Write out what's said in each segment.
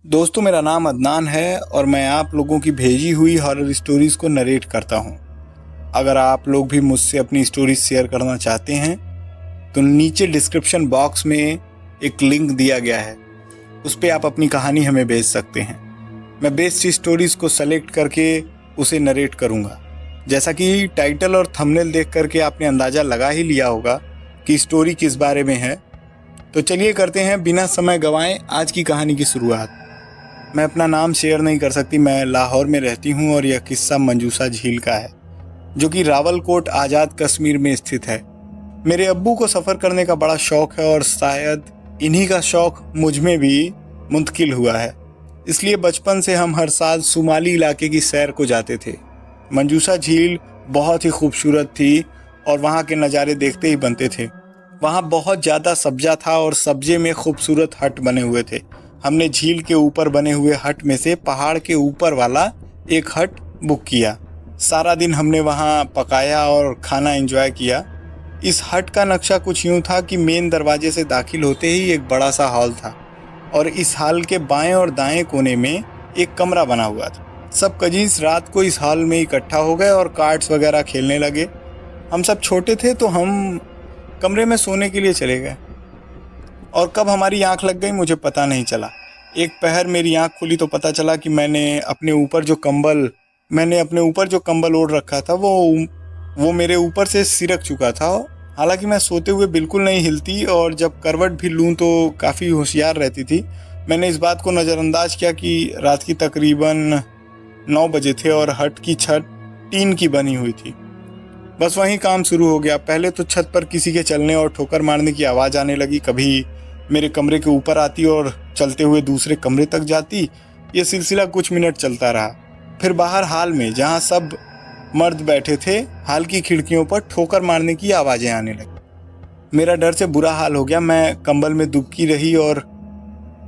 दोस्तों, मेरा नाम अदनान है और मैं आप लोगों की भेजी हुई हॉरर स्टोरीज़ को नरेट करता हूँ। अगर आप लोग भी मुझसे अपनी स्टोरीज शेयर करना चाहते हैं तो नीचे डिस्क्रिप्शन बॉक्स में एक लिंक दिया गया है, उस पर आप अपनी कहानी हमें भेज सकते हैं। मैं बेस्ट स्टोरीज़ को सेलेक्ट करके उसे नरेट करूँगा। जैसा कि टाइटल और थंबनेल देख करके आपने अंदाज़ा लगा ही लिया होगा कि स्टोरी किस बारे में है। तो चलिए करते हैं बिना समय गंवाए आज की कहानी की शुरुआत। मैं अपना नाम शेयर नहीं कर सकती। मैं लाहौर में रहती हूँ और यह किस्सा मंजूसा झील का है, जो कि रावलकोट आज़ाद कश्मीर में स्थित है। मेरे अब्बू को सफ़र करने का बड़ा शौक है और शायद इन्हीं का शौक मुझ में भी मुंतकिल हुआ है। इसलिए बचपन से हम हर साल शुमाली इलाके की सैर को जाते थे। मंजूसा झील बहुत ही खूबसूरत थी और वहाँ के नज़ारे देखते ही बनते थे। वहाँ बहुत ज़्यादा सब्जा था और सब्जे में खूबसूरत हट बने हुए थे। हमने झील के ऊपर बने हुए हट में से पहाड़ के ऊपर वाला एक हट बुक किया। सारा दिन हमने वहाँ पकाया और खाना एंजॉय किया। इस हट का नक्शा कुछ यूँ था कि मेन दरवाजे से दाखिल होते ही एक बड़ा सा हॉल था और इस हॉल के बाएं और दाएं कोने में एक कमरा बना हुआ था। सब कजिन्स रात को इस हॉल में इकट्ठा हो गए और कार्ड्स वगैरह खेलने लगे। हम सब छोटे थे तो हम कमरे में सोने के लिए चले गए और कब हमारी आंख लग गई मुझे पता नहीं चला। एक पहर मेरी आंख खुली तो पता चला कि मैंने अपने ऊपर जो कंबल ओढ़ रखा था वो मेरे ऊपर से सिरक चुका था। हालांकि मैं सोते हुए बिल्कुल नहीं हिलती और जब करवट भी लूँ तो काफ़ी होशियार रहती थी। मैंने इस बात को नज़रअंदाज किया कि रात की तकरीबन 9 बजे थे और हट की छत टीन की बनी हुई थी। बस वहीं काम शुरू हो गया। पहले तो छत पर किसी के चलने और ठोकर मारने की आवाज़ आने लगी। कभी मेरे कमरे के ऊपर आती और चलते हुए दूसरे कमरे तक जाती। ये सिलसिला कुछ मिनट चलता रहा। फिर बाहर हाल में, जहाँ सब मर्द बैठे थे, हाल की खिड़कियों पर ठोकर मारने की आवाज़ें आने लगी। मेरा डर से बुरा हाल हो गया। मैं कंबल में दुबकी रही और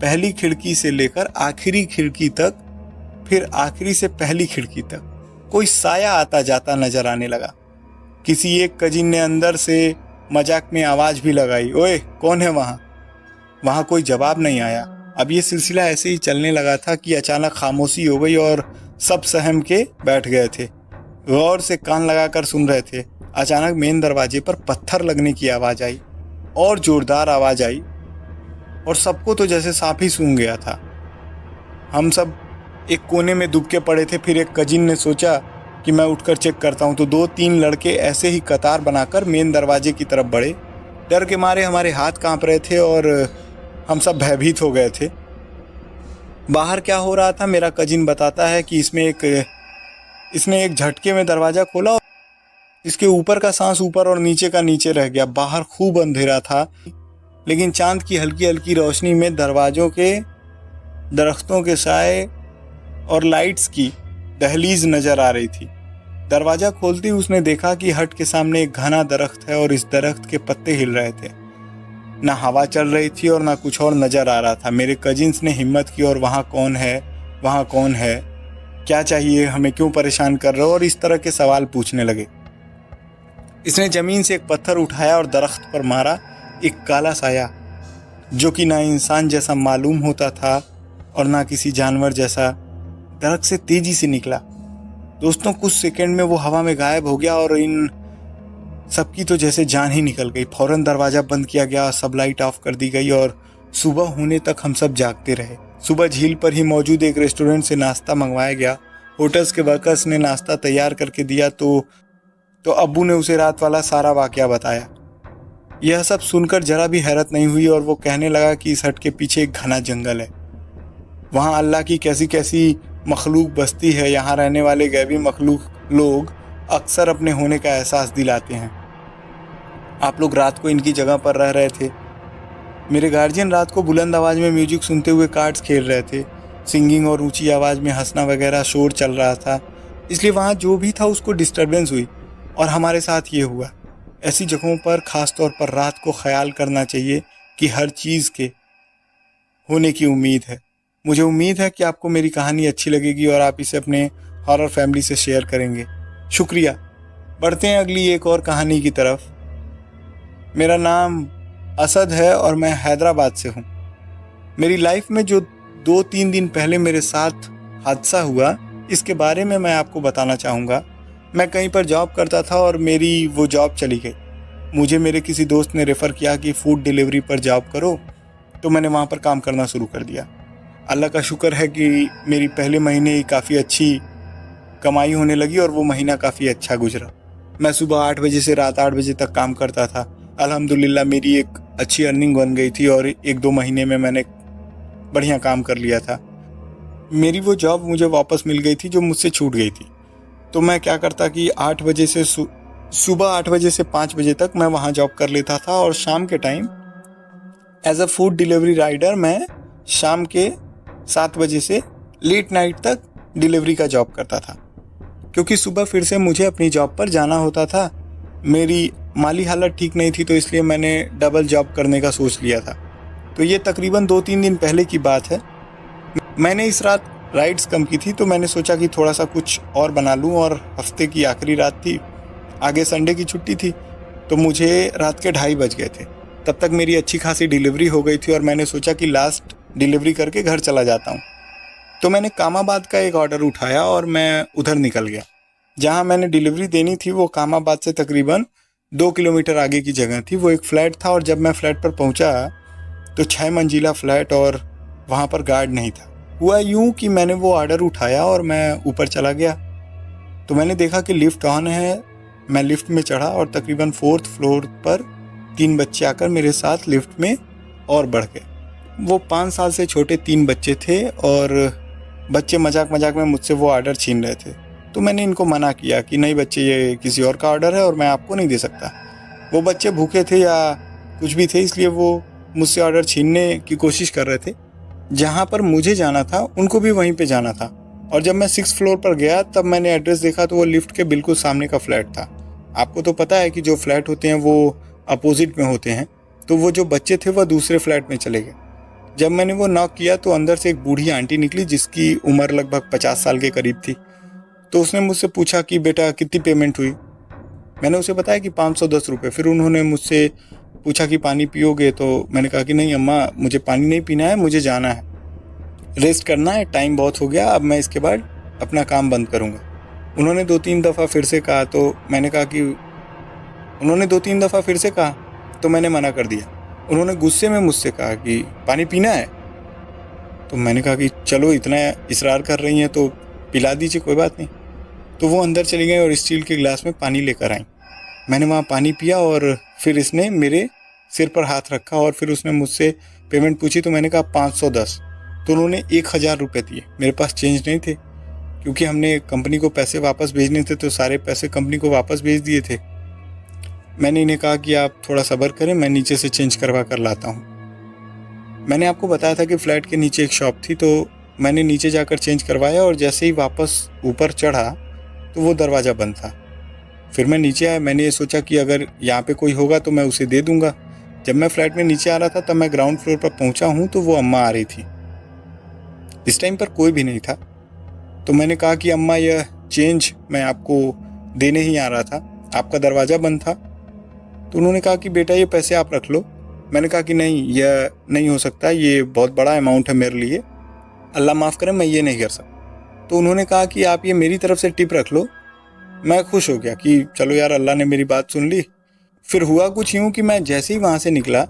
पहली खिड़की से लेकर आखिरी खिड़की तक, फिर आखिरी से पहली खिड़की तक कोई साया आता जाता नजर आने लगा। किसी एक कजिन ने अंदर से मजाक में आवाज़ भी लगाई, ओए कौन है वहाँ? वहाँ कोई जवाब नहीं आया। अब ये सिलसिला ऐसे ही चलने लगा था कि अचानक खामोशी हो गई और सब सहम के बैठ गए थे, गौर से कान लगाकर सुन रहे थे। अचानक मेन दरवाजे पर पत्थर लगने की आवाज़ आई और ज़ोरदार आवाज़ आई और सबको तो जैसे सांप ही सूंघ गया था। हम सब एक कोने में दुबके पड़े थे। फिर एक कजिन ने सोचा कि मैं उठकर चेक करता हूँ, तो 2-3 लड़के ऐसे ही कतार बनाकर मेन दरवाजे की तरफ बढ़े। डर के मारे हमारे हाथ कांप रहे थे और हम सब भयभीत हो गए थे। बाहर क्या हो रहा था मेरा कजिन बताता है कि इसने एक झटके में दरवाज़ा खोला और इसके ऊपर का सांस ऊपर और नीचे का नीचे रह गया। बाहर खूब अंधेरा था, लेकिन चांद की हल्की हल्की रोशनी में दरवाज़ों के, दरख्तों के साए और लाइट्स की दहलीज नज़र आ रही थी। दरवाज़ा खोलते ही उसने देखा कि हट के सामने एक घना दरख्त है और इस दरख्त के पत्ते हिल रहे थे। ना हवा चल रही थी और ना कुछ और नज़र आ रहा था। मेरे कजिन्स ने हिम्मत की और वहाँ कौन है, वहाँ कौन है, क्या चाहिए, हमें क्यों परेशान कर रहे हो, और इस तरह के सवाल पूछने लगे। इसने ज़मीन से एक पत्थर उठाया और दरख्त पर मारा। एक काला साया, जो कि ना इंसान जैसा मालूम होता था और ना किसी जानवर जैसा, दरख्त से तेज़ी से निकला। दोस्तों, कुछ सेकंड में वो हवा में गायब हो गया और इन सबकी तो जैसे जान ही निकल गई। फौरन दरवाज़ा बंद किया गया, सब लाइट ऑफ कर दी गई और सुबह होने तक हम सब जागते रहे। सुबह झील पर ही मौजूद एक रेस्टोरेंट से नाश्ता मंगवाया गया। होटल्स के वर्कर्स ने नाश्ता तैयार करके दिया तो अब्बू ने उसे रात वाला सारा वाकया बताया। यह सब सुनकर जरा भी हैरत नहीं हुई और वो कहने लगा कि इस हट के पीछे एक घना जंगल है। वहाँ अल्लाह की कैसी कैसी मखलूक बसती है। यहाँ रहने वाले गैबी मखलूक लोग अक्सर अपने होने का एहसास दिलाते हैं। आप लोग रात को इनकी जगह पर रह रहे थे। मेरे गार्जियन रात को बुलंद आवाज़ में म्यूजिक सुनते हुए कार्ड्स खेल रहे थे। सिंगिंग और ऊंची आवाज़ में हंसना वगैरह शोर चल रहा था, इसलिए वहाँ जो भी था उसको डिस्टर्बेंस हुई और हमारे साथ ये हुआ। ऐसी जगहों पर ख़ास तौर पर रात को ख्याल करना चाहिए कि हर चीज़ के होने की उम्मीद है। मुझे उम्मीद है कि आपको मेरी कहानी अच्छी लगेगी और आप इसे अपने हॉरर फैमिली से शेयर करेंगे। शुक्रिया। बढ़ते हैं अगली एक और कहानी की तरफ। मेरा नाम असद है और मैं हैदराबाद से हूँ। मेरी लाइफ में जो 2-3 दिन पहले मेरे साथ हादसा हुआ, इसके बारे में मैं आपको बताना चाहूँगा। मैं कहीं पर जॉब करता था और मेरी वो जॉब चली गई। मुझे मेरे किसी दोस्त ने रेफ़र किया कि फ़ूड डिलीवरी पर जॉब करो, तो मैंने वहाँ पर काम करना शुरू कर दिया। अल्लाह का शुक्र है कि मेरी पहले महीने ही काफ़ी अच्छी कमाई होने लगी और वो महीना काफ़ी अच्छा गुजरा। मैं सुबह 8 बजे से रात 8 बजे तक काम करता था। अल्हम्दुलिल्लाह मेरी एक अच्छी अर्निंग बन गई थी और 1-2 महीने में मैंने बढ़िया काम कर लिया था। मेरी वो जॉब मुझे वापस मिल गई थी जो मुझसे छूट गई थी। तो मैं क्या करता कि 8 बजे से सुबह 8 बजे से 5 बजे तक मैं वहाँ जॉब कर लेता था और शाम के time as a food delivery rider मैं शाम के 7 बजे से लेट नाइट तक डिलीवरी का जॉब करता था, क्योंकि सुबह फिर से मुझे अपनी जॉब पर जाना होता था। मेरी माली हालत ठीक नहीं थी, तो इसलिए मैंने डबल जॉब करने का सोच लिया था। तो ये तकरीबन 2-3 दिन पहले की बात है। मैंने इस रात राइड्स कम की थी, तो मैंने सोचा कि थोड़ा सा कुछ और बना लूँ, और हफ्ते की आखिरी रात थी, आगे संडे की छुट्टी थी, तो मुझे रात के 2:30 बज गए थे। तब तक मेरी अच्छी खासी डिलीवरी हो गई थी और मैंने सोचा कि लास्ट डिलीवरी करके घर चला जाता हूँ। तो मैंने कामाबाद का एक ऑर्डर उठाया और मैं उधर निकल गया। जहाँ मैंने डिलीवरी देनी थी वो कामाबाद से तकरीबन 2 किलोमीटर आगे की जगह थी। वो एक फ़्लैट था और जब मैं फ़्लैट पर पहुँचा तो 6 मंजिला फ़्लैट और वहाँ पर गार्ड नहीं था। हुआ यूँ कि मैंने वो ऑर्डर उठाया और मैं ऊपर चला गया, तो मैंने देखा कि लिफ्ट ऑन है। मैं लिफ्ट में चढ़ा और तकरीबन 4th फ्लोर पर 3 बच्चे आकर मेरे साथ लिफ्ट में और बढ़ गए। वो 5 साल से छोटे 3 बच्चे थे और बच्चे मजाक मजाक में मुझसे वो ऑर्डर छीन रहे थे। तो मैंने इनको मना किया कि नहीं बच्चे, ये किसी और का ऑर्डर है और मैं आपको नहीं दे सकता। वो बच्चे भूखे थे या कुछ भी थे, इसलिए वो मुझसे ऑर्डर छीनने की कोशिश कर रहे थे। जहाँ पर मुझे जाना था उनको भी वहीं पे जाना था। और जब मैं 6th फ्लोर पर गया तब मैंने एड्रेस देखा तो वो लिफ्ट के बिल्कुल सामने का फ्लैट था। आपको तो पता है कि जो फ्लैट होते हैं वो अपोजिट में होते हैं, तो वो जो बच्चे थे वह दूसरे फ्लैट में चले गए। जब मैंने वो नॉक किया तो अंदर से एक बूढ़ी आंटी निकली जिसकी उम्र लगभग 50 साल के करीब थी। तो उसने मुझसे पूछा कि बेटा कितनी पेमेंट हुई। मैंने उसे बताया कि 510 रुपये। फिर उन्होंने मुझसे पूछा कि पानी पियोगे, तो मैंने कहा कि नहीं अम्मा, मुझे पानी नहीं पीना है, मुझे जाना है, रेस्ट करना है, टाइम बहुत हो गया, अब मैं इसके बाद अपना काम बंद करूँगा। उन्होंने 2-3 दफ़ा फिर से कहा तो मैंने कहा कि उन्होंने 2-3 दफ़ा फिर से कहा तो मैंने मना कर दिया। उन्होंने गुस्से में मुझसे कहा कि पानी पीना है, तो मैंने कहा कि चलो इतना इसरार कर रही हैं तो पिला दीजिए, कोई बात नहीं। तो वो अंदर चली गई और स्टील के गिलास में पानी लेकर आई। मैंने वहाँ पानी पिया और फिर इसने मेरे सिर पर हाथ रखा और फिर उसने मुझसे पेमेंट पूछी, तो मैंने कहा 510। तो उन्होंने 1000 रुपये दिए। मेरे पास चेंज नहीं थे क्योंकि हमने कंपनी को पैसे वापस भेजने थे, तो सारे पैसे कंपनी को वापस भेज दिए थे। मैंने इन्हें कहा कि आप थोड़ा सब्र करें, मैं नीचे से चेंज करवा कर लाता हूँ। मैंने आपको बताया था कि फ़्लैट के नीचे एक शॉप थी, तो मैंने नीचे जाकर चेंज करवाया और जैसे ही वापस ऊपर चढ़ा तो वो दरवाज़ा बंद था। फिर मैं नीचे आया। मैंने ये सोचा कि अगर यहाँ पे कोई होगा तो मैं उसे दे दूँगा। जब मैं फ्लैट में नीचे आ रहा था तब मैं ग्राउंड फ्लोर पर पहुँचा हूँ तो वो अम्मा आ रही थी। इस टाइम पर कोई भी नहीं था। तो मैंने कहा कि अम्मा, यह चेंज मैं आपको देने ही आ रहा था, आपका दरवाज़ा बंद था। तो उन्होंने कहा कि बेटा ये पैसे आप रख लो। मैंने कहा कि नहीं, यह नहीं हो सकता, ये बहुत बड़ा अमाउंट है मेरे लिए, अल्लाह माफ़ करे, मैं ये नहीं कर सकता। तो उन्होंने कहा कि आप ये मेरी तरफ से टिप रख लो। मैं खुश हो गया कि चलो यार, अल्लाह ने मेरी बात सुन ली। फिर हुआ कुछ यूँ कि मैं जैसे ही वहाँ से निकला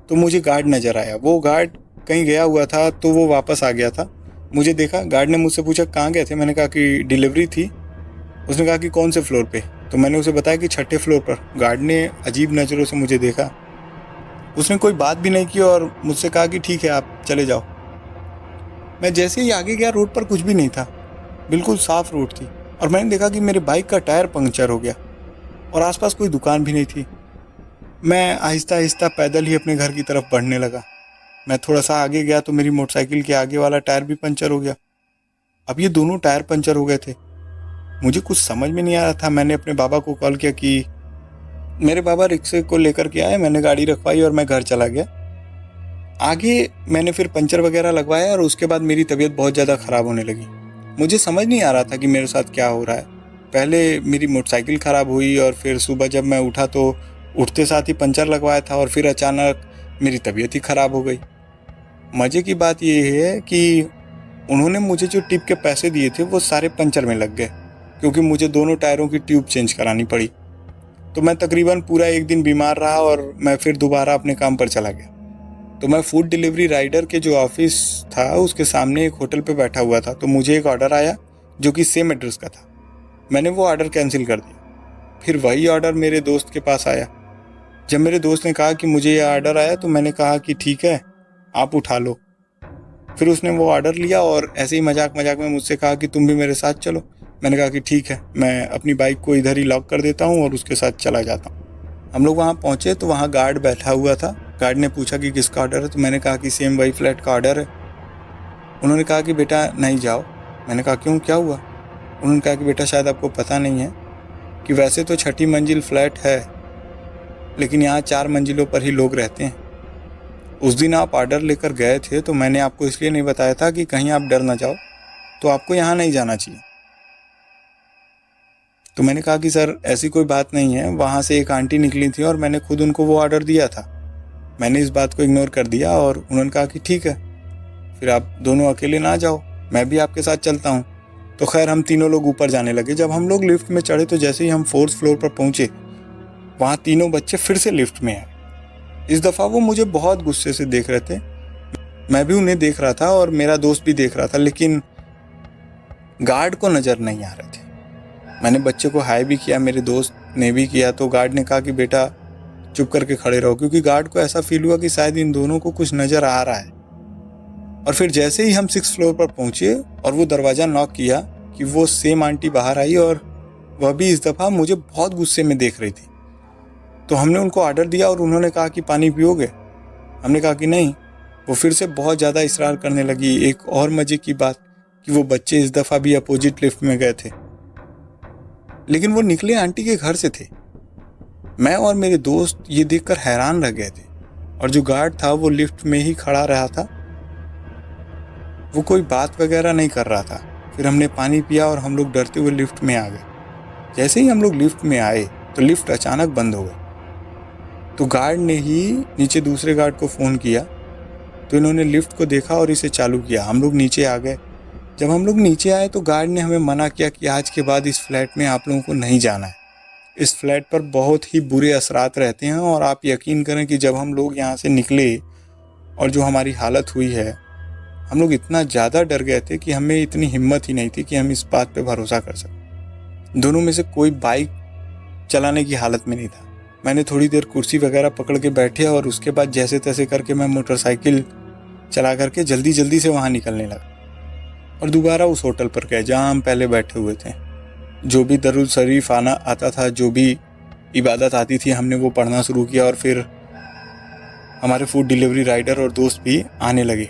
तो मुझे गार्ड नज़र आया। वो गार्ड कहीं गया हुआ था तो वो वापस आ गया था। मुझे देखा, गार्ड ने मुझसे पूछा कहाँ गए थे। मैंने कहा कि डिलीवरी थी। उसने कहा कि कौन से फ्लोर पे। तो मैंने उसे बताया कि 6ठे फ्लोर पर। गार्ड ने अजीब नज़रों से मुझे देखा, उसने कोई बात भी नहीं की और मुझसे कहा कि ठीक है आप चले जाओ। मैं जैसे ही आगे गया रोड पर कुछ भी नहीं था, बिल्कुल साफ़ रोड थी और मैंने देखा कि मेरे बाइक का टायर पंक्चर हो गया और आसपास कोई दुकान भी नहीं थी। मैं आहिस्ता आहिस्ता पैदल ही अपने घर की तरफ बढ़ने लगा। मैं थोड़ा सा आगे गया तो मेरी मोटरसाइकिल के आगे वाला टायर भी पंचर हो गया। अब ये दोनों टायर पंचर हो गए थे। मुझे कुछ समझ में नहीं आ रहा था। मैंने अपने बाबा को कॉल किया कि मेरे बाबा रिक्शे को लेकर के आए। मैंने गाड़ी रखवाई और मैं घर चला गया। आगे मैंने फिर पंचर वगैरह लगवाया और उसके बाद मेरी तबीयत बहुत ज़्यादा ख़राब होने लगी। मुझे समझ नहीं आ रहा था कि मेरे साथ क्या हो रहा है। पहले मेरी मोटरसाइकिल ख़राब हुई और फिर सुबह जब मैं उठा तो उठते साथ ही पंचर लगवाया था और फिर अचानक मेरी तबीयत ही ख़राब हो गई। मज़े की बात ये है कि उन्होंने मुझे जो टिप के पैसे दिए थे वो सारे पंचर में लग गए, क्योंकि मुझे दोनों टायरों की ट्यूब चेंज करानी पड़ी। तो मैं तकरीबन पूरा एक दिन बीमार रहा और मैं फिर दोबारा अपने काम पर चला गया। तो मैं फूड डिलीवरी राइडर के जो ऑफिस था उसके सामने एक होटल पे बैठा हुआ था। तो मुझे एक ऑर्डर आया जो कि सेम एड्रेस का था। मैंने वो ऑर्डर कैंसिल कर दिया। फिर वही ऑर्डर मेरे दोस्त के पास आया। जब मेरे दोस्त ने कहा कि मुझे ये ऑर्डर आया तो मैंने कहा कि ठीक है, आप उठा लो। फिर उसने वो ऑर्डर लिया और ऐसे ही मजाक मजाक में मुझसे कहा कि तुम भी मेरे साथ चलो। मैंने कहा कि ठीक है, मैं अपनी बाइक को इधर ही लॉक कर देता हूँ और उसके साथ चला जाता हूँ। हम लोग वहाँ पहुँचे तो वहाँ गार्ड बैठा हुआ था। गार्ड ने पूछा कि किसका ऑर्डर है, तो मैंने कहा कि सेम वही फ्लैट का ऑर्डर है। उन्होंने कहा कि बेटा नहीं जाओ। मैंने कहा क्यों, क्या हुआ? उन्होंने कहा कि बेटा शायद आपको पता नहीं है कि वैसे तो 6ठी मंजिल फ्लैट है, लेकिन यहाँ 4 मंजिलों पर ही लोग रहते हैं। उस दिन आप ऑर्डर लेकर गए थे तो मैंने आपको इसलिए नहीं बताया था कि कहीं आप डर ना जाओ, तो आपको यहाँ नहीं जाना चाहिए। तो मैंने कहा कि सर ऐसी कोई बात नहीं है, वहाँ से एक आंटी निकली थी और मैंने खुद उनको वो ऑर्डर दिया था। मैंने इस बात को इग्नोर कर दिया और उन्होंने कहा कि ठीक है, फिर आप दोनों अकेले ना जाओ, मैं भी आपके साथ चलता हूँ। तो खैर हम तीनों लोग ऊपर जाने लगे। जब हम लोग लिफ्ट में चढ़े तो जैसे ही हम 4th फ्लोर पर पहुँचे, वहाँ तीनों बच्चे फिर से लिफ्ट में आए। इस दफ़ा वो मुझे बहुत गुस्से से देख रहे थे। मैं भी उन्हें देख रहा था और मेरा दोस्त भी देख रहा था, लेकिन गार्ड को नज़र नहीं आ रहे थे। मैंने बच्चे को हाय भी किया, मेरे दोस्त ने भी किया। तो गार्ड ने कहा कि बेटा चुप करके खड़े रहो, क्योंकि गार्ड को ऐसा फील हुआ कि शायद इन दोनों को कुछ नज़र आ रहा है। और फिर जैसे ही हम 6th फ्लोर पर पहुंचे और वो दरवाज़ा नॉक किया कि वो सेम आंटी बाहर आई और वह भी इस दफ़ा मुझे बहुत गुस्से में देख रही थी। तो हमने उनको ऑर्डर दिया और उन्होंने कहा कि पानी पियोगे? हमने कहा कि नहीं। वो फिर से बहुत ज़्यादा इसरार करने लगी। एक और मज़े की बात कि वो बच्चे इस दफ़ा भी अपोजिट लिफ्ट में गए थे, लेकिन वो निकले आंटी के घर से थे। मैं और मेरे दोस्त ये देखकर हैरान रह गए थे, और जो गार्ड था वो लिफ्ट में ही खड़ा रहा था, वो कोई बात वगैरह नहीं कर रहा था। फिर हमने पानी पिया और हम लोग डरते हुए लिफ्ट में आ गए। जैसे ही हम लोग लिफ्ट में आए तो लिफ्ट अचानक बंद हो गई। तो गार्ड ने ही नीचे दूसरे गार्ड को फ़ोन किया, तो इन्होंने लिफ्ट को देखा और इसे चालू किया। हम लोग नीचे आ गए। जब हम लोग नीचे आए तो गार्ड ने हमें मना किया कि आज के बाद इस फ्लैट में आप लोगों को नहीं जाना है। इस फ्लैट पर बहुत ही बुरे असरात रहते हैं, और आप यकीन करें कि जब हम लोग यहाँ से निकले और जो हमारी हालत हुई है, हम लोग इतना ज़्यादा डर गए थे कि हमें इतनी हिम्मत ही नहीं थी कि हम इस बात पे भरोसा कर सकें। दोनों में से कोई बाइक चलाने की हालत में नहीं था। मैंने थोड़ी देर कुर्सी वगैरह पकड़ के बैठे और उसके बाद जैसे तैसे करके मैं मोटरसाइकिल चला करके जल्दी जल्दी से वहाँ निकलने लगा और दोबारा उस होटल पर गए जहाँ हम पहले बैठे हुए थे। जो भी दरुद शरीफ आना आता था, जो भी इबादत आती थी, हमने वो पढ़ना शुरू किया। और फिर हमारे फूड डिलीवरी राइडर और दोस्त भी आने लगे,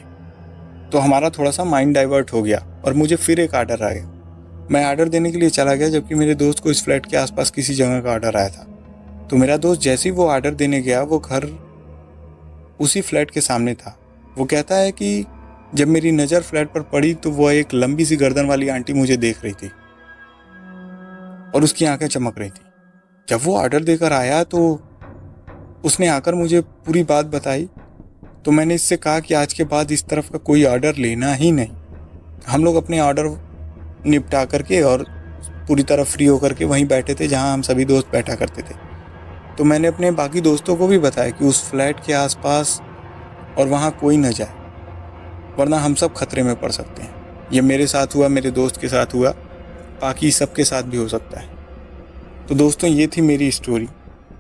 तो हमारा थोड़ा सा माइंड डाइवर्ट हो गया और मुझे फिर एक ऑर्डर आ गया। मैं ऑर्डर देने के लिए चला गया, जबकि मेरे दोस्त को इस फ्लैट के आसपास किसी जगह का ऑर्डर आया था। तो मेरा दोस्त जैसे ही वो ऑर्डर देने गया, वो घर उसी फ्लैट के सामने था। वो कहता है कि जब मेरी नज़र फ्लैट पर पड़ी तो वो एक लंबी सी गर्दन वाली आंटी मुझे देख रही थी और उसकी आंखें चमक रही थी। जब वो ऑर्डर देकर आया तो उसने आकर मुझे पूरी बात बताई। तो मैंने इससे कहा कि आज के बाद इस तरफ का कोई ऑर्डर लेना ही नहीं। हम लोग अपने ऑर्डर निपटा करके और पूरी तरह फ्री होकर के वहीं बैठे थे जहां हम सभी दोस्त बैठा करते थे। तो मैंने अपने बाकी दोस्तों को भी बताया कि उस फ्लैट के आसपास और वहाँ कोई न जाए, वरना हम सब खतरे में पड़ सकते हैं। ये मेरे साथ हुआ, मेरे दोस्त के साथ हुआ, बाकी सबके साथ भी हो सकता है। तो दोस्तों, ये थी मेरी स्टोरी।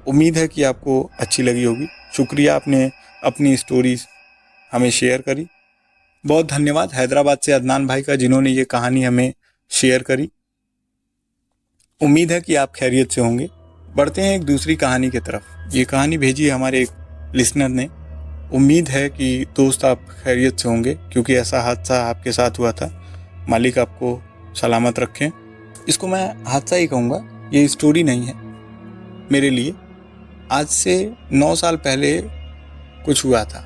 उम्मीद है कि आपको अच्छी लगी होगी। शुक्रिया, आपने अपनी स्टोरीज हमें शेयर करी। बहुत धन्यवाद हैदराबाद से अदनान भाई का, जिन्होंने ये कहानी हमें शेयर करी। उम्मीद है कि आप खैरियत से होंगे। बढ़ते हैं एक दूसरी कहानी की तरफ। ये कहानी भेजी है हमारे एक लिसनर ने। उम्मीद है कि दोस्त आप खैरियत से होंगे, क्योंकि ऐसा हादसा आपके साथ हुआ था। मालिक आपको सलामत रखें। इसको मैं हादसा ही कहूँगा, ये स्टोरी नहीं है मेरे लिए। आज से 9 साल पहले कुछ हुआ था।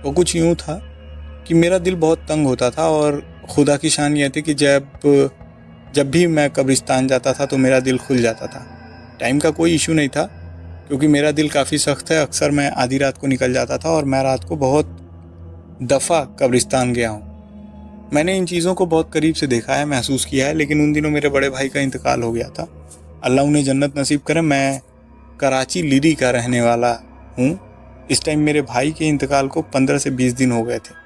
वो कुछ यूँ था कि मेरा दिल बहुत तंग होता था, और खुदा की शान ये थी कि जब भी मैं कब्रिस्तान जाता था तो मेरा दिल खुल जाता था। टाइम का कोई इशू नहीं था, क्योंकि मेरा दिल काफ़ी सख्त है। अक्सर मैं आधी रात को निकल जाता था और मैं रात को बहुत दफ़ा कब्रिस्तान गया हूँ। मैंने इन चीज़ों को बहुत करीब से देखा है, महसूस किया है, लेकिन उन दिनों मेरे बड़े भाई का इंतकाल हो गया था। अल्लाह उन्हें जन्नत नसीब करे। मैं कराची लिरी का रहने वाला हूँ। इस टाइम मेरे भाई के इंतकाल को 15 से 20 दिन हो गए थे।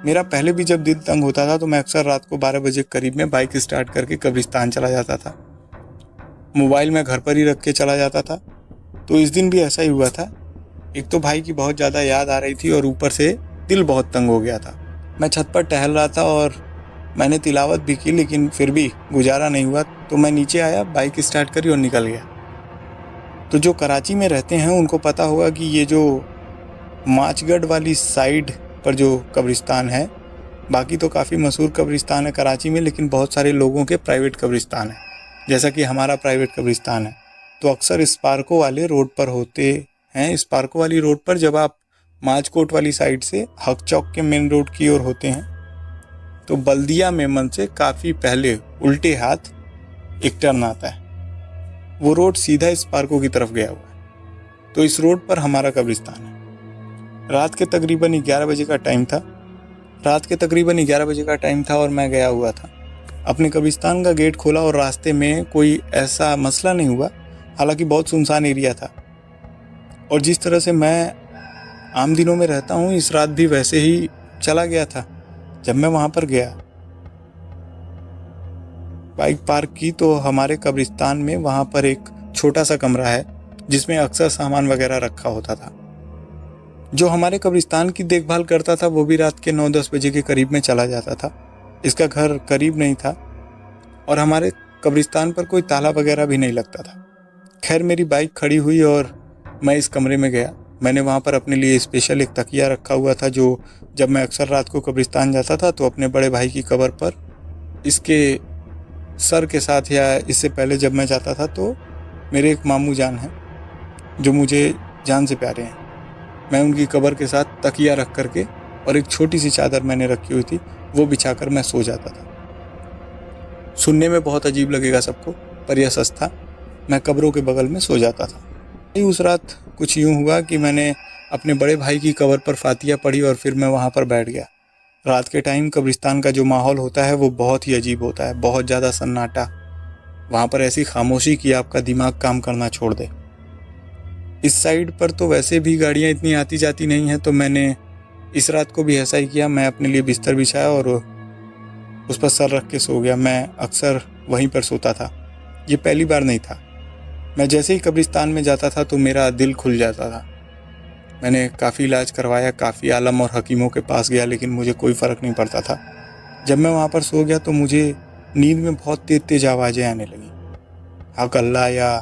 मेरा पहले भी जब दिल तंग होता था तो मैं अक्सर रात को 12 बजे करीब में बाइक स्टार्ट करके कब्रिस्तान चला जाता था। मोबाइल मैं घर पर ही रख के चला जाता था। तो इस दिन भी ऐसा ही हुआ था। एक तो भाई की बहुत ज़्यादा याद आ रही थी और ऊपर से दिल बहुत तंग हो गया था। मैं छत पर टहल रहा था और मैंने तिलावत भी की, लेकिन फिर भी गुजारा नहीं हुआ। तो मैं नीचे आया, बाइक स्टार्ट करी और निकल गया। तो जो कराची में रहते हैं उनको पता होगा कि ये जो माचगढ़ वाली साइड पर जो कब्रिस्तान है, बाकी तो काफ़ी मशहूर कब्रिस्तान है कराची में, लेकिन बहुत सारे लोगों के प्राइवेट कब्रिस्तान है, जैसा कि हमारा प्राइवेट कब्रिस्तान है। तो अक्सर स्पार्को वाले रोड पर होते हैं। स्पार्को वाली रोड पर जब आप माचकोट वाली साइड से हक चौक के मेन रोड की ओर होते हैं तो बल्दिया मेमन से काफ़ी पहले उल्टे हाथ एक टर्न आता है। वो रोड सीधा स्पार्को की तरफ गया हुआ है। तो इस रोड पर हमारा कब्रिस्तान है। रात के तकरीबन 11 बजे का टाइम था और मैं गया हुआ था। अपने कब्रिस्तान का गेट खोला और रास्ते में कोई ऐसा मसला नहीं हुआ, हालांकि बहुत सुनसान एरिया था। और जिस तरह से मैं आम दिनों में रहता हूँ, इस रात भी वैसे ही चला गया था। जब मैं वहाँ पर गया, बाइक पार्क की, तो हमारे कब्रिस्तान में वहाँ पर एक छोटा सा कमरा है जिसमें अक्सर सामान वगैरह रखा होता था। जो हमारे कब्रिस्तान की देखभाल करता था वो भी रात के 9-10 बजे के करीब में चला जाता था। इसका घर करीब नहीं था और हमारे कब्रिस्तान पर कोई ताला वगैरह भी नहीं लगता था। खैर, मेरी बाइक खड़ी हुई और मैं इस कमरे में गया। मैंने वहाँ पर अपने लिए स्पेशल एक तकिया रखा हुआ था, जो जब मैं अक्सर रात को कब्रिस्तान जाता था तो अपने बड़े भाई की कब्र पर इसके सर के साथ, या इससे पहले जब मैं जाता था तो मेरे एक मामू जान हैं जो मुझे जान से प्यारे हैं, मैं उनकी कब्र के साथ तकिया रख करके और एक छोटी सी चादर मैंने रखी हुई थी, वो बिछाकर मैं सो जाता था। सुनने में बहुत अजीब लगेगा सबको, पर यह सच था। मैं कब्रों के बगल में सो जाता था। उस रात कुछ यूँ हुआ कि मैंने अपने बड़े भाई की कब्र पर फातिया पढ़ी और फिर मैं वहाँ पर बैठ गया। रात के टाइम कब्रिस्तान का जो माहौल होता है वो बहुत ही अजीब होता है, बहुत ज़्यादा सन्नाटा। वहाँ पर ऐसी खामोशी कि आपका दिमाग काम करना छोड़ दे। इस साइड पर तो वैसे भी गाड़ियाँ इतनी आती जाती नहीं हैं, तो मैंने इस रात को भी ऐसा ही किया। मैं अपने लिए बिस्तर बिछाया और उस पर सर रख के सो गया। मैं अक्सर वहीं पर सोता था। ये पहली बार नहीं था। मैं जैसे ही कब्रिस्तान में जाता था तो मेरा दिल खुल जाता था। मैंने काफ़ी इलाज करवाया, काफ़ी आलम और हकीमों के पास गया, लेकिन मुझे कोई फ़र्क नहीं पड़ता था। जब मैं वहाँ पर सो गया तो मुझे नींद में बहुत तेज़ तेज़ आवाज़ें आने लगी। हक अल्लाह या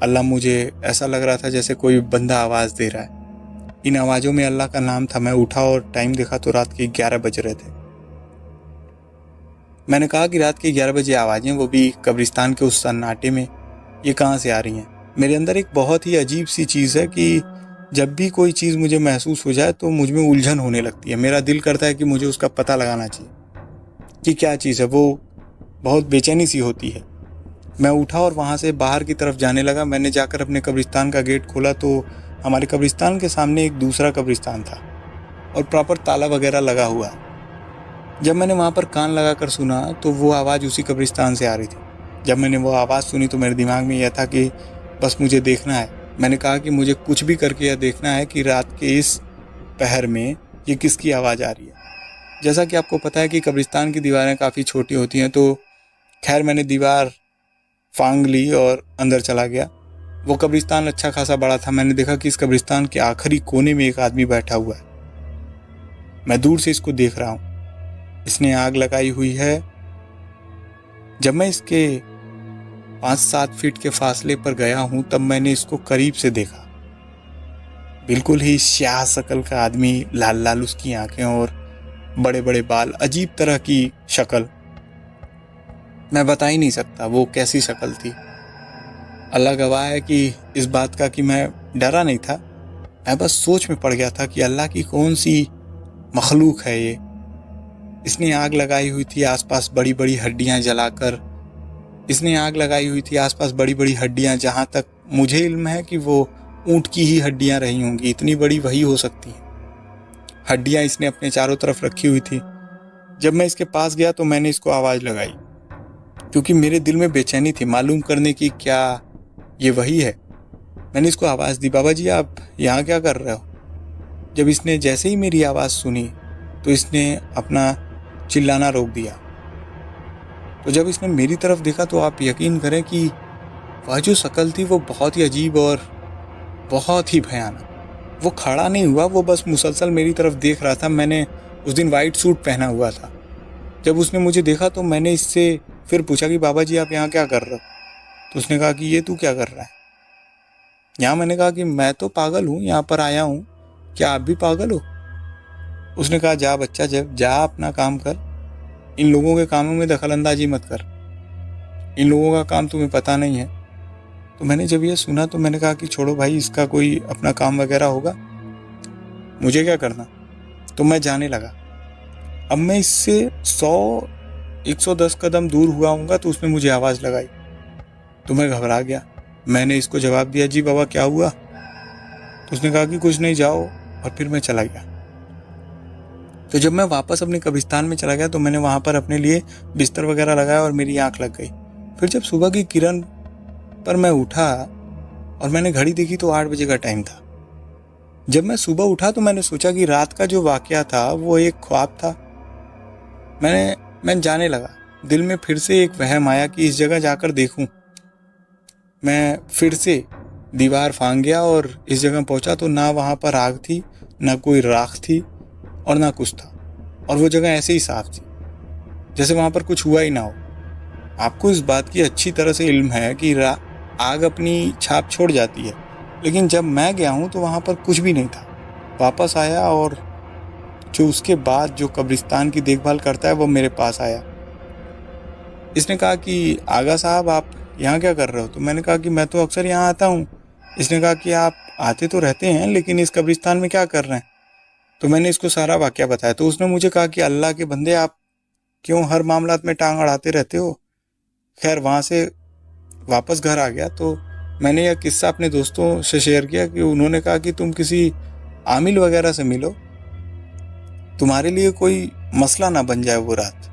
अल्लाह, मुझे ऐसा लग रहा था जैसे कोई बंदा आवाज़ दे रहा है। इन आवाज़ों में अल्लाह का नाम था। मैं उठा और टाइम देखा तो रात के 11 बज रहे थे। मैंने कहा कि रात के 11 बजे आवाज़ें, वो भी कब्रिस्तान के उस सन्नाटे में, ये कहाँ से आ रही हैं? मेरे अंदर एक बहुत ही अजीब सी चीज़ है कि जब भी कोई चीज़ मुझे महसूस हो जाए तो मुझ में उलझन होने लगती है। मेरा दिल करता है कि मुझे उसका पता लगाना चाहिए कि क्या चीज़ है। वो बहुत बेचैनी सी होती है। मैं उठा और वहाँ से बाहर की तरफ जाने लगा। मैंने जाकर अपने कब्रिस्तान का गेट खोला तो हमारे कब्रिस्तान के सामने एक दूसरा कब्रिस्तान था और प्रॉपर ताला वगैरह लगा हुआ। जब मैंने वहाँ पर कान लगा कर सुना तो वो आवाज़ उसी कब्रिस्तान से आ रही थी। जब मैंने वो आवाज़ सुनी तो मेरे दिमाग में यह था कि बस मुझे देखना है। मैंने कहा कि मुझे कुछ भी करके यह देखना है कि रात के इस पहर में ये किसकी आवाज़ आ रही है। जैसा कि आपको पता है कि कब्रिस्तान की दीवारें काफ़ी छोटी होती हैं, तो खैर मैंने दीवार फांग ली और अंदर चला गया। वो कब्रिस्तान अच्छा खासा बड़ा था। मैंने देखा कि इस कब्रिस्तान के आखिरी कोने में एक आदमी बैठा हुआ है। मैं दूर से इसको देख रहा हूँ। इसने आग लगाई हुई है। जब मैं इसके 5-7 फीट के फासले पर गया हूँ तब मैंने इसको करीब से देखा। बिल्कुल ही स्याह शकल का आदमी, लाल लाल उसकी आंखें और बड़े बड़े बाल, अजीब तरह की शक्ल। मैं बता ही नहीं सकता वो कैसी शक्ल थी। अल्लाह गवाह है कि इस बात का कि मैं डरा नहीं था। मैं बस सोच में पड़ गया था कि अल्लाह की कौन सी मखलूक है ये। इसने आग लगाई हुई थी आसपास बड़ी बड़ी हड्डियां जलाकर। इसने आग लगाई हुई थी आसपास बड़ी बड़ी हड्डियां, जहां तक मुझे इल्म है कि वो ऊंट की ही हड्डियां रही होंगी। इतनी बड़ी वही हो सकती हैं। हड्डियां इसने अपने चारों तरफ रखी हुई थी। जब मैं इसके पास गया तो मैंने इसको आवाज़ लगाई, क्योंकि मेरे दिल में बेचैनी थी मालूम करने की क्या ये वही है। मैंने इसको आवाज़ दी, बाबा जी आप यहाँ क्या कर रहे हो? जब इसने जैसे ही मेरी आवाज़ सुनी तो इसने अपना चिल्लाना रोक दिया। तो जब इसने मेरी तरफ देखा तो आप यकीन करें कि वह जो शक्ल थी वो बहुत ही अजीब और बहुत ही भयानक। वो खड़ा नहीं हुआ, वो बस मुसलसल मेरी तरफ देख रहा था। मैंने उस दिन वाइट सूट पहना हुआ था। जब उसने मुझे देखा तो मैंने इससे फिर पूछा कि बाबा जी आप यहाँ क्या कर रहे हो? तो उसने कहा कि ये तू क्या कर रहा है यहाँ? मैंने कहा कि मैं तो पागल हूँ, यहाँ पर आया हूँ, क्या आप भी पागल हो? उसने कहा जा बच्चा, जब जा अपना काम कर, इन लोगों के कामों में दखलंदाजी मत कर, इन लोगों का काम तुम्हें पता नहीं है। तो मैंने जब ये सुना तो मैंने कहा कि छोड़ो भाई, इसका कोई अपना काम वगैरह होगा, मुझे क्या करना। तो मैं जाने लगा। अब मैं इससे 100-110 कदम दूर हुआ हूँगा तो उसने मुझे आवाज़ लगाई तो मैं घबरा गया। मैंने इसको जवाब दिया, जी बाबा क्या हुआ? तो उसने कहा कि कुछ नहीं, जाओ, और फिर मैं चला गया। तो जब मैं वापस अपने कब्रिस्तान में चला गया तो मैंने वहाँ पर अपने लिए बिस्तर वगैरह लगाया और मेरी आँख लग गई। फिर जब सुबह की किरण पर मैं उठा और मैंने घड़ी देखी तो 8 बजे का टाइम था। जब मैं सुबह उठा तो मैंने सोचा कि रात का जो वाकया था वो एक ख्वाब था। मैं जाने लगा। दिल में फिर से एक वहम आया कि इस जगह जाकर देखूं। मैं फिर से दीवार फांग गया और इस जगह पहुंचा तो ना वहाँ पर आग थी, ना कोई राख थी और ना कुछ था, और वो जगह ऐसे ही साफ थी जैसे वहाँ पर कुछ हुआ ही ना हो। आपको इस बात की अच्छी तरह से इल्म है कि आग अपनी छाप छोड़ जाती है, लेकिन जब मैं गया हूँ तो वहाँ पर कुछ भी नहीं था। वापस आया और जो उसके बाद जो कब्रिस्तान की देखभाल करता है वो मेरे पास आया। इसने कहा कि आगा साहब आप यहाँ क्या कर रहे हो? तो मैंने कहा कि मैं तो अक्सर यहाँ आता हूँ। इसने कहा कि आप आते तो रहते हैं लेकिन इस कब्रिस्तान में क्या कर रहे हैं? तो मैंने इसको सारा वाकया बताया। तो उसने मुझे कहा कि अल्लाह के बंदे, आप क्यों हर मामलात में टांग अड़ाते रहते हो? खैर वहाँ से वापस घर आ गया तो मैंने यह किस्सा अपने दोस्तों से शेयर किया कि उन्होंने कहा कि तुम किसी आमिल वगैरह से मिलो, तुम्हारे लिए कोई मसला ना बन जाए वो रात।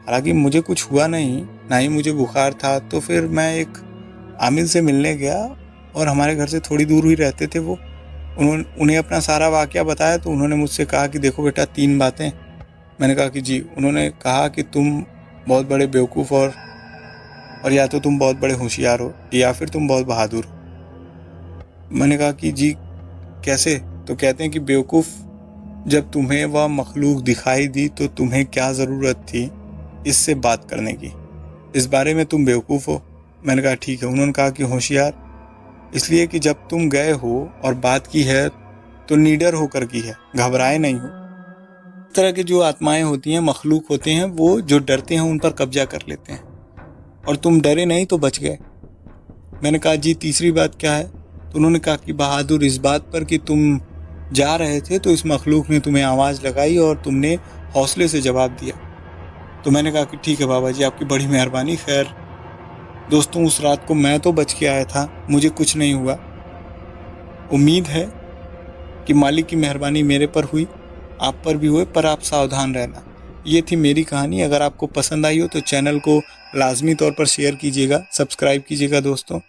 हालांकि मुझे कुछ हुआ नहीं, ना ही मुझे बुखार था। तो फिर मैं एक आमिल से मिलने गया और हमारे घर से थोड़ी दूर ही रहते थे वो। उन्हें अपना सारा वाकया बताया तो उन्होंने मुझसे कहा कि देखो बेटा 3 बातें। मैंने कहा कि जी। उन्होंने कहा कि तुम बहुत बड़े बेवकूफ़ और या तो तुम बहुत बड़े होशियार हो या फिर तुम बहुत बहादुर हो। मैंने कहा कि जी कैसे? तो कहते हैं कि बेवकूफ़, जब तुम्हें वह मखलूक दिखाई दी तो तुम्हें क्या ज़रूरत थी इससे बात करने की? इस बारे में तुम बेवकूफ़ हो। मैंने कहा ठीक है। उन्होंने कहा कि होशियार इसलिए कि जब तुम गए हो और बात की है तो निडर होकर की है, घबराए नहीं हो। इस तरह की जो आत्माएं होती हैं, मखलूक होते हैं, वो जो डरते हैं उन पर कब्जा कर लेते हैं, और तुम डरे नहीं तो बच गए। मैंने कहा जी तीसरी बात क्या है? तो उन्होंने कहा कि बहादुर इस बात पर कि तुम जा रहे थे तो इस मखलूक ने तुम्हें आवाज़ लगाई और तुमने हौसले से जवाब दिया। तो मैंने कहा कि ठीक है बाबा जी, आपकी बड़ी मेहरबानी। खैर दोस्तों, उस रात को मैं तो बच के आया था, मुझे कुछ नहीं हुआ। उम्मीद है कि मालिक की मेहरबानी मेरे पर हुई, आप पर भी हुए, पर आप सावधान रहना। ये थी मेरी कहानी। अगर आपको पसंद आई हो तो चैनल को लाजमी तौर पर शेयर कीजिएगा, सब्सक्राइब कीजिएगा दोस्तों।